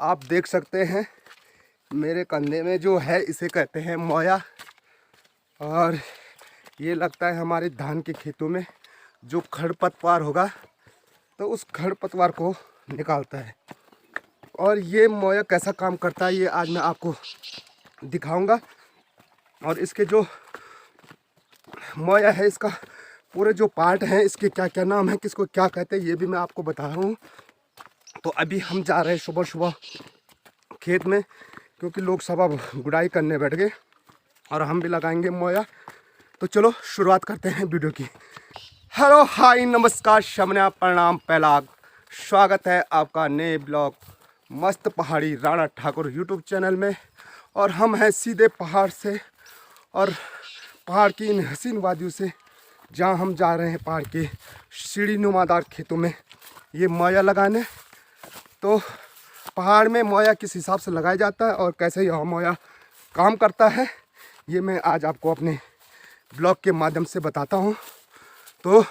आप देख सकते हैं मेरे कंधे में जो है इसे कहते हैं मोया। और ये लगता है हमारे धान के खेतों में जो खरपतवार होगा तो उस खरपतवार को निकालता है। और ये मोया कैसा काम करता है ये आज मैं आपको दिखाऊंगा। और इसके जो मोया है इसका पूरे जो पार्ट हैं इसके क्या क्या नाम है, किसको क्या कहते हैं, ये भी मैं आपको बता रहा हूँ। तो अभी हम जा रहे हैं सुबह सुबह खेत में, क्योंकि लोग सब अब गुड़ाई करने बैठ गए और हम भी लगाएंगे मोया। तो चलो शुरुआत करते हैं वीडियो की। हेलो हाय नमस्कार शमन्या प्रणाम पैलाग, स्वागत है आपका नए ब्लॉग मस्त पहाड़ी राणा ठाकुर यूट्यूब चैनल में। और हम हैं सीधे पहाड़ से और पहाड़ की इन हसीन वादियों से, जहां हम जा रहे हैं पहाड़ के सीढ़ी नुमादार खेतों में ये मोया लगाने। तो पहाड़ में मोया किस हिसाब से लगाया जाता है और कैसे यह मोया काम करता है ये मैं आज आपको अपने ब्लॉग के माध्यम से बताता हूँ। तो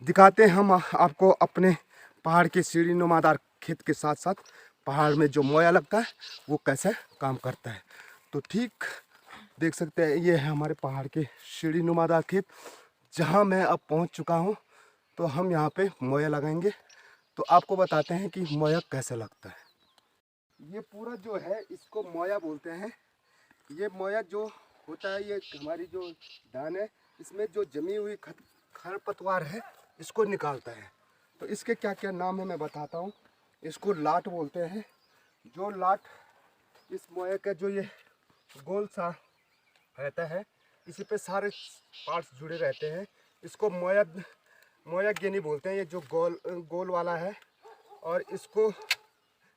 दिखाते हैं हम आपको अपने पहाड़ के सीढ़ी नुमादार खेत के साथ साथ पहाड़ में जो मोया लगता है वो कैसे काम करता है। तो ठीक देख सकते हैं ये है हमारे पहाड़ के सीढ़ी नुमादार खेत, जहाँ मैं अब पहुँच चुका हूँ। तो हम यहाँ पे मोया लगाएंगे। तो आपको बताते हैं कि मोया कैसे लगता है। ये पूरा जो है इसको मोया बोलते हैं। ये मोया जो होता है ये हमारी जो धान है इसमें जो जमी हुई खरपतवार है इसको निकालता है। तो इसके क्या क्या नाम है मैं बताता हूँ। इसको लाट बोलते हैं। जो लाट इस मोया का जो ये गोल सा रहता है इसी पे सारे पार्ट्स जुड़े रहते हैं। इसको मोया गेनी बोलते हैं, ये जो गोल वाला है। और इसको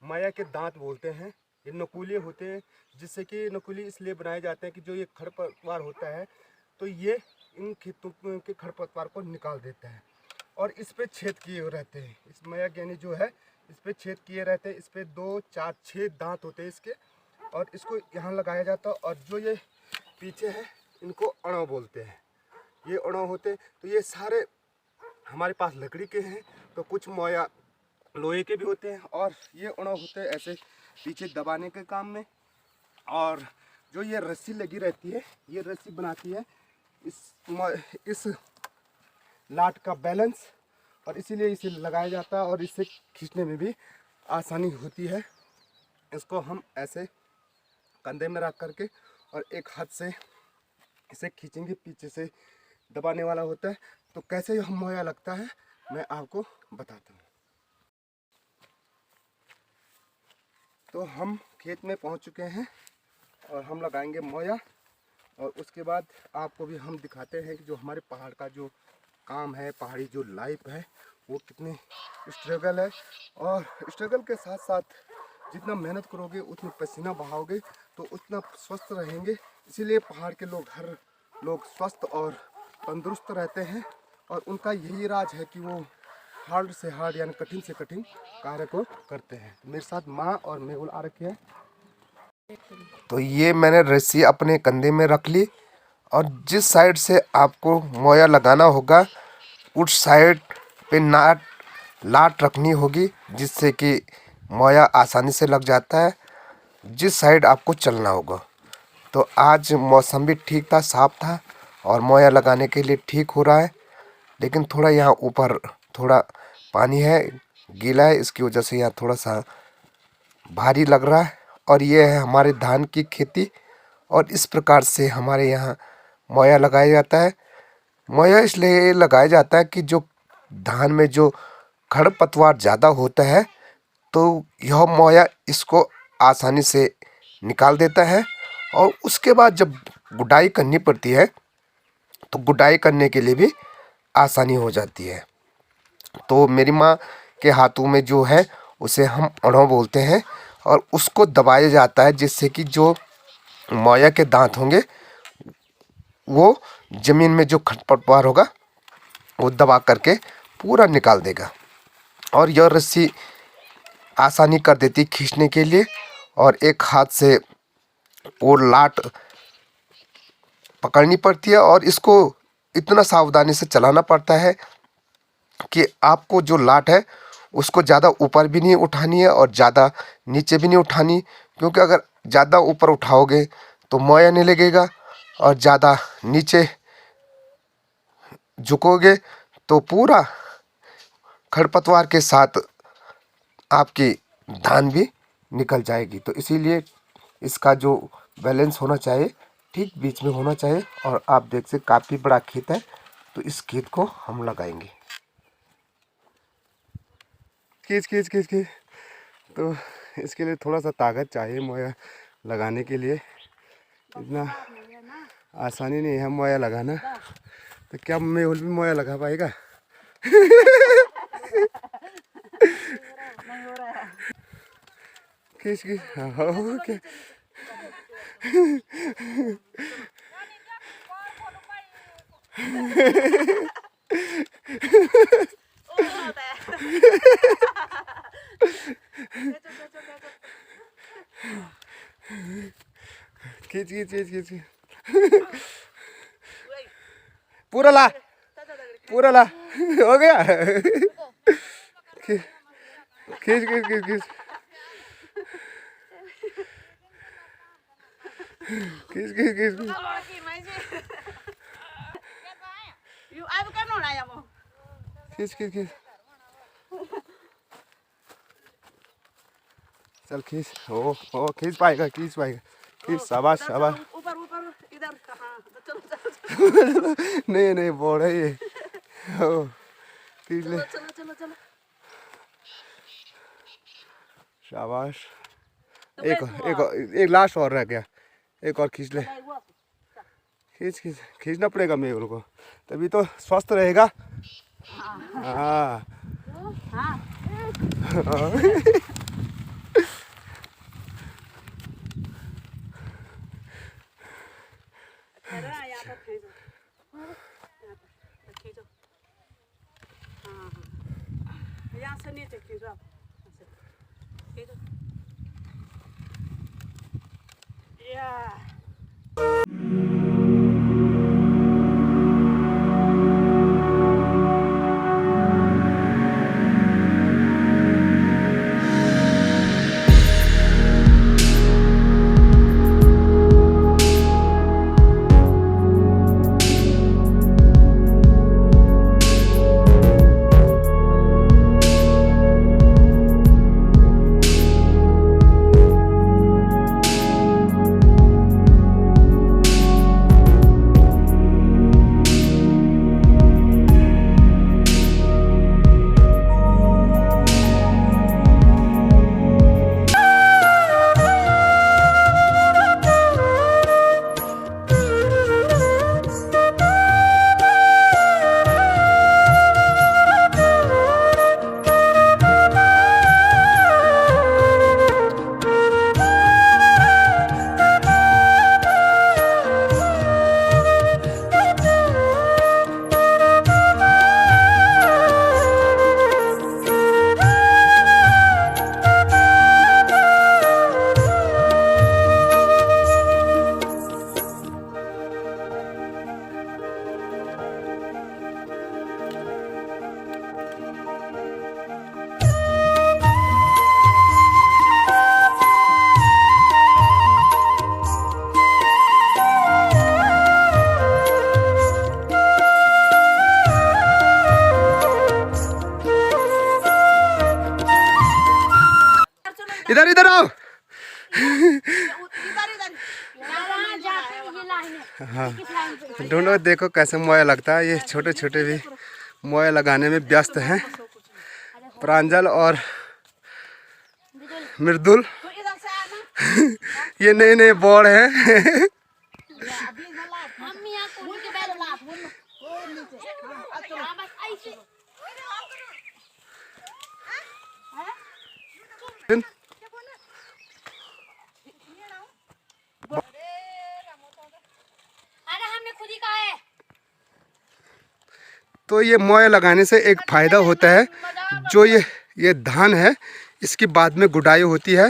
मोया के दांत बोलते हैं। ये नकुले होते हैं, जिससे कि नकुली इसलिए बनाए जाते हैं कि जो ये खरपतवार होता है तो ये इन खेतों के खरपतवार को निकाल देता है। और इस पे छेद किए हुए रहते हैं। इस मोया गेनी जो है इस पे छेद किए रहते हैं। इस पे 2 4 6 दांत होते हैं इसके, और इसको यहाँ लगाया जाता है। और जो ये पीछे है इनको अणव बोलते हैं। ये अणव होते हैं। तो ये सारे हमारे पास लकड़ी के हैं, तो कुछ मोया लोहे के भी होते हैं। और ये अणव होते हैं ऐसे पीछे दबाने के काम में। और जो ये रस्सी लगी रहती है ये रस्सी बनाती है इस लाट का बैलेंस, और इसीलिए इसे लगाया जाता है। और इससे खींचने में भी आसानी होती है। इसको हम ऐसे कंधे में रख करके और एक हाथ से इसे खींचेंगे, पीछे से दबाने वाला होता है। तो कैसे यह मोया लगता है मैं आपको बताता हूँ। तो हम खेत में पहुँच चुके हैं और हम लगाएंगे मोया। और उसके बाद आपको भी हम दिखाते हैं कि जो हमारे पहाड़ का जो काम है, पहाड़ी जो लाइफ है वो कितनी स्ट्रगल है। और स्ट्रगल के साथ साथ जितना मेहनत करोगे उतनी पसीना बहाओगे तो उतना स्वस्थ रहेंगे। इसीलिए पहाड़ के लोग हर लोग स्वस्थ और तंदुरुस्त रहते हैं। और उनका यही राज है कि वो हार्ड से हार्ड यानी कठिन से कठिन कार्य को करते हैं। मेरे साथ माँ और मेहुल आ रखे हैं। तो ये मैंने रस्सी अपने कंधे में रख ली, और जिस साइड से आपको मोया लगाना होगा उस साइड पे लाट रखनी होगी, जिससे कि मोया आसानी से लग जाता है जिस साइड आपको चलना होगा। तो आज मौसम भी ठीक था, साफ था और मोया लगाने के लिए ठीक हो रहा है। लेकिन थोड़ा यहाँ ऊपर थोड़ा पानी है, गीला है, इसकी वजह से यहाँ थोड़ा सा भारी लग रहा है। और ये है हमारे धान की खेती, और इस प्रकार से हमारे यहाँ मोया लगाया जाता है। मोया इसलिए लगाया जाता है कि जो धान में जो खरपतवार ज़्यादा होता है तो यह मोया इसको आसानी से निकाल देता है। और उसके बाद जब गुड़ाई करनी पड़ती है तो गुड़ाई करने के लिए भी आसानी हो जाती है। तो मेरी माँ के हाथों में जो है उसे हम अणव बोलते हैं, और उसको दबाया जाता है जिससे कि जो मोया के दांत होंगे वो ज़मीन में जो खरपतवार होगा वो दबा करके पूरा निकाल देगा। और यह रस्सी आसानी कर देती खींचने के लिए। और एक हाथ से वो लाट पकड़नी पड़ती है, और इसको इतना सावधानी से चलाना पड़ता है कि आपको जो लाट है उसको ज़्यादा ऊपर भी नहीं उठानी है और ज़्यादा नीचे भी नहीं उठानी, क्योंकि अगर ज़्यादा ऊपर उठाओगे तो मोया नहीं लगेगा और ज़्यादा नीचे झुकोगे तो पूरा खरपतवार के साथ आपकी धान भी निकल जाएगी। तो इसीलिए इसका जो बैलेंस होना चाहिए ठीक बीच में होना चाहिए। और आप देख सकते काफ़ी बड़ा खेत है, तो इस खेत को हम लगाएंगे। खींच खींच खींच खींच। तो इसके लिए थोड़ा सा ताकत चाहिए मोया लगाने के लिए, इतना आसानी नहीं है मोया लगाना। तो क्या मेहुल भी मोया लगा पाएगा? खींच खींच। हाँ ओके। खींच खींच खींच खींच। पूरा ला, पूरा ला। हो गया। खींच खींच खींच खींच खींच खींच खींच खींच। खींच खींच खींच। चल खींच। ओ खींच पाएगा, खींच पाएगा। खींच, शाबाश शाबाश। ऊपर ऊपर इधर। हाँ चलो चलो नहीं नहीं बोल रही है। ओ खींच ले। चलो चलो चलो। शाबाश। एक एक लास्ट और रह गया, एक और खींच ले। खींच खींच खींचना पड़ेगा मेरे को, तभी तो स्वस्थ रहेगा। हाँ यहाँ से नीचे खींचो आप। या इधर इधर आओ। हाँ ढूंढो, देखो कैसे मोया लगता है। ये छोटे छोटे भी मोया लगाने में व्यस्त हैं, प्रांजल और मृदुल। ये नए नए बोर्ड हैं। तो ये मोया लगाने से एक फ़ायदा होता है, जो ये धान है इसकी बाद में गुड़ाई होती है,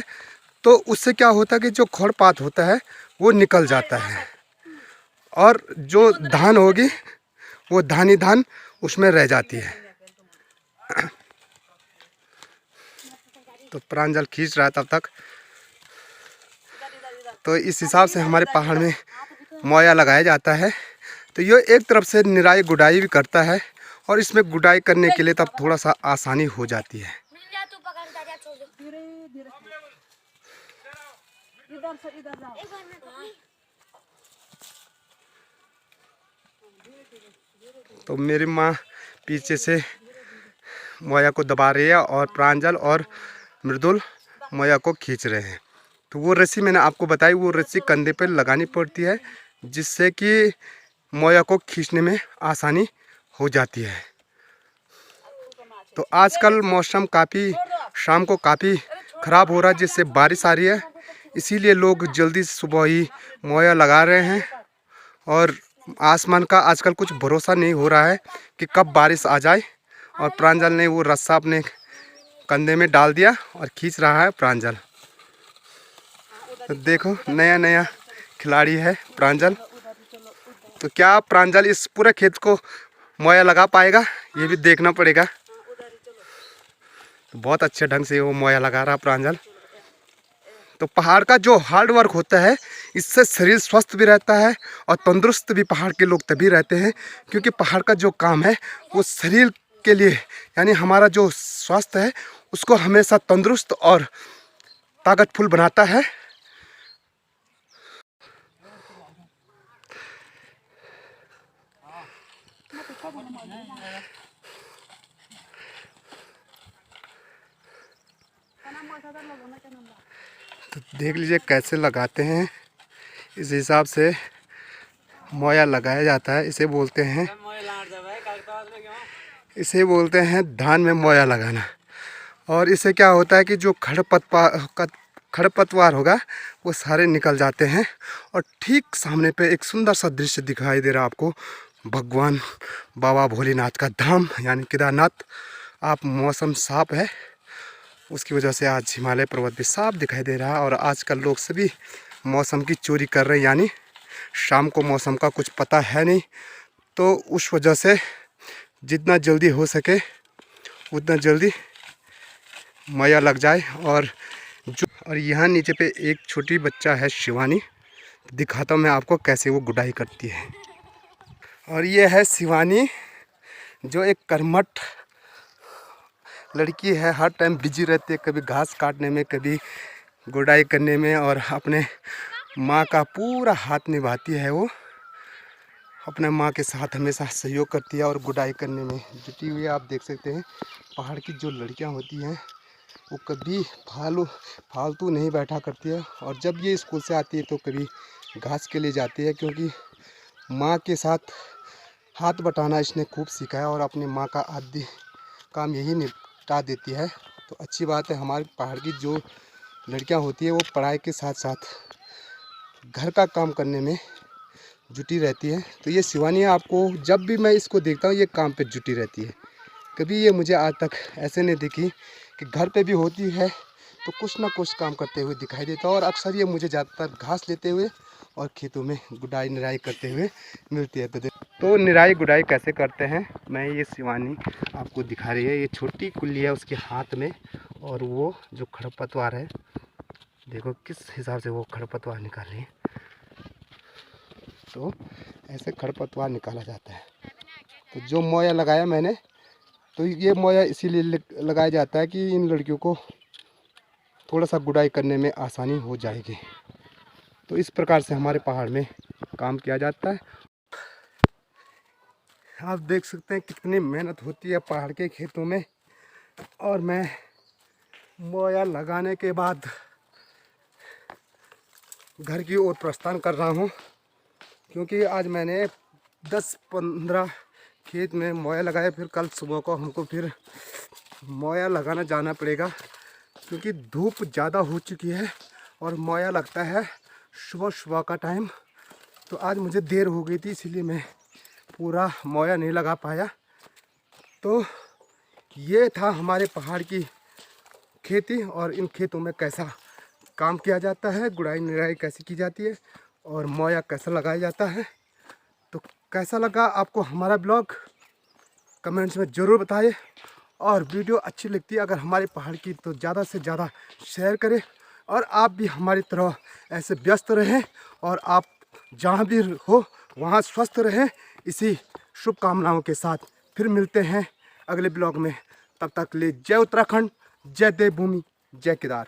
तो उससे क्या होता है कि जो खरपात होता है वो निकल जाता है और जो धान होगी वो धान ही धान उसमें रह जाती है। तो प्रांजल खींच रहा है तब तक। इधर इधर इधर तो इस हिसाब से हमारे पहाड़ में मोया लगाया जाता है। तो ये एक तरफ से निराई गुड़ाई भी करता है और इसमें गुड़ाई करने के लिए तब थोड़ा सा आसानी हो जाती है। धीरे धीरे इधर से इधर जाओ। तो मेरी माँ पीछे से मोया को दबा रही है और प्रांजल और मृदुल मोया को खींच रहे हैं। तो वो रस्सी मैंने आपको बताई, वो रस्सी कंधे पर लगानी पड़ती है जिससे कि मोया को खींचने में आसानी हो जाती है। तो आजकल मौसम काफ़ी शाम को काफ़ी ख़राब हो रहा है जिससे बारिश आ रही है, इसीलिए लोग जल्दी सुबह ही मोया लगा रहे हैं। और आसमान का आजकल कुछ भरोसा नहीं हो रहा है कि कब बारिश आ जाए। और प्रांजल ने वो रस्सा अपने कंधे में डाल दिया और खींच रहा है प्रांजल। तो देखो नया नया खिलाड़ी है प्रांजल। तो क्या प्रांजल इस पूरे खेत को मोया लगा पाएगा, ये भी देखना पड़ेगा। तो बहुत अच्छे ढंग से वो मोया लगा रहा प्रांजल। तो पहाड़ का जो हार्ड वर्क होता है इससे शरीर स्वस्थ भी रहता है और तंदुरुस्त भी पहाड़ के लोग तभी रहते हैं, क्योंकि पहाड़ का जो काम है वो शरीर के लिए यानी हमारा जो स्वास्थ्य है उसको हमेशा तंदुरुस्त और ताकतफुल बनाता है। तो देख लीजिए कैसे लगाते हैं, इस हिसाब से मोया लगाया जाता है। इसे बोलते हैं धान में मोया लगाना। और इससे क्या होता है कि जो खरपतवार होगा वो सारे निकल जाते हैं। और ठीक सामने पे एक सुंदर सा दृश्य दिखाई दे रहा है आपको, भगवान बाबा भोलेनाथ का धाम यानी केदारनाथ। आप मौसम साफ है उसकी वजह से आज हिमालय पर्वत भी साफ दिखाई दे रहा है। और आजकल लोग सभी मौसम की चोरी कर रहे हैं, यानी शाम को मौसम का कुछ पता है नहीं, तो उस वजह से जितना जल्दी हो सके उतना जल्दी मोया लग जाए। और यहाँ नीचे पे एक छोटी बच्चा है शिवानी, दिखाता हूँ मैं आपको कैसे वो गुडाई करती है। और ये है शिवानी जो एक कर्मठ लड़की है, हर टाइम बिजी रहती है, कभी घास काटने में कभी गुडाई करने में। और अपने माँ का पूरा हाथ निभाती है, वो अपने माँ के साथ हमेशा सहयोग करती है और गुडाई करने में जुटी हुई है। आप देख सकते हैं पहाड़ की जो लड़कियाँ होती हैं वो कभी फालतू नहीं बैठा करती है। और जब ये स्कूल से आती है तो कभी घास के लिए जाती है, क्योंकि माँ के साथ हाथ बटाना इसने खूब सीखा है और अपनी माँ का आदि काम यही निपटा देती है। तो अच्छी बात है, हमारे पहाड़ की जो लड़कियाँ होती है वो पढ़ाई के साथ साथ घर का काम करने में जुटी रहती है। तो ये शिवानी आपको जब भी मैं इसको देखता हूँ ये काम पे जुटी रहती है। कभी ये मुझे आज तक ऐसे नहीं दिखी कि घर पे भी होती है तो कुछ ना कुछ काम करते हुए दिखाई देता है। और अक्सर ये मुझे ज़्यादातर घास लेते हुए और खेतों में गुडाई निराई करते हुए मिलती है। तो निराई गुडाई कैसे करते हैं मैं ये शिवानी आपको दिखा रही है। ये छोटी कुल्ली है उसके हाथ में, और वो जो खरपतवार है देखो किस हिसाब से वो खरपतवार निकाल रही है। तो ऐसे खरपतवार निकाला जाता है। तो जो मोया लगाया मैंने, तो ये मोया इसीलिए लगाया जाता है कि इन लड़कियों को थोड़ा सा गुडाई करने में आसानी हो जाएगी। तो इस प्रकार से हमारे पहाड़ में काम किया जाता है। आप देख सकते हैं कितनी मेहनत होती है पहाड़ के खेतों में। और मैं मोया लगाने के बाद घर की ओर प्रस्थान कर रहा हूँ, क्योंकि आज मैंने 10-15 खेत में मोया लगाया। फिर कल सुबह को हमको फिर मोया लगाना जाना पड़ेगा, क्योंकि धूप ज़्यादा हो चुकी है और मोया लगता है सुबह सुबह का टाइम। तो आज मुझे देर हो गई थी, इसीलिए मैं पूरा मोया नहीं लगा पाया। तो ये था हमारे पहाड़ की खेती और इन खेतों में कैसा काम किया जाता है, गुड़ाई निराई कैसे की जाती है और मोया कैसा लगाया जाता है। तो कैसा लगा आपको हमारा ब्लॉग कमेंट्स में ज़रूर बताइए। और वीडियो अच्छी लगती है अगर हमारे पहाड़ की तो ज़्यादा से ज़्यादा शेयर करें। और आप भी हमारी तरह ऐसे व्यस्त रहें और आप जहाँ भी हो वहाँ स्वस्थ रहें। इसी शुभकामनाओं के साथ फिर मिलते हैं अगले ब्लॉग में। तब तक के लिए जय उत्तराखंड, जय देवभूमि, जय केदार।